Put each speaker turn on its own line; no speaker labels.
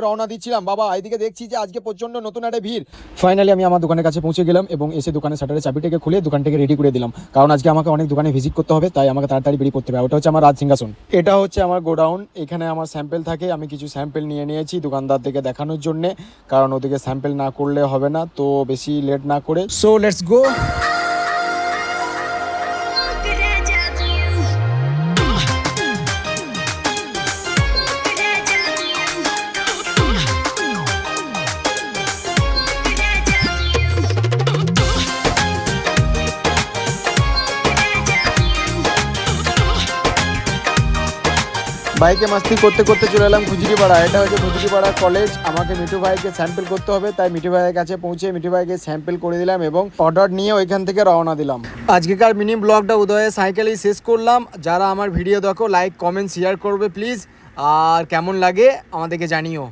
রওনা দিচ্ছিলাম বাবা, এইদিকে দেখছি যে আজকে প্রচন্ড নতুন একটা ভিড়। ফাইনালি আমি আমার দোকানের কাছে পৌঁছে গেলাম এবং এসে দোকানের শাটারের চাবিটাকে খুলে দোকানটাকে রেডি করে দিলাম, কারণ আজকে আমাকে অনেক দোকানে ভিজিট করতে হবে, তাই আমাকে তাড়াতাড়ি বেরিয়ে পড়তে হবে। ওটা হচ্ছে আমার রাজ সিংহাসন, এটা হচ্ছে আমার গোডাউন, এখানে আমার স্যাম্পেল থাকে। আমি কিছু স্যাম্পেল নিয়ে নিয়েছি দোকানদার থেকে দেখানোর জন্য, কারণ ওদিকে স্যাম্পেল না করলে হবে না। তো বেশি লেট না করে সো লেটস গো। বাইকে মাস্তি করতে করতে চলে এলাম খুজুরিপাড়া। এটা হচ্ছে খুজুরিপাড়া কলেজ। আমাকে মিঠু ভাইকে স্যাম্পল করতে হবে, তাই মিঠু ভাইয়ের কাছে পৌঁছে মিঠু ভাইকে স্যাম্পল করে দিলাম এবং অর্ডার নিয়ে ওইখান থেকে রওনা দিলাম। আজকেকার মিনি ব্লগটা উদয়ের সাইকেলেই শেষ করলাম। যারা আমার ভিডিও দেখো লাইক কমেন্ট শেয়ার করবে প্লিজ, আর কেমন লাগে আমাদেরকে জানিও।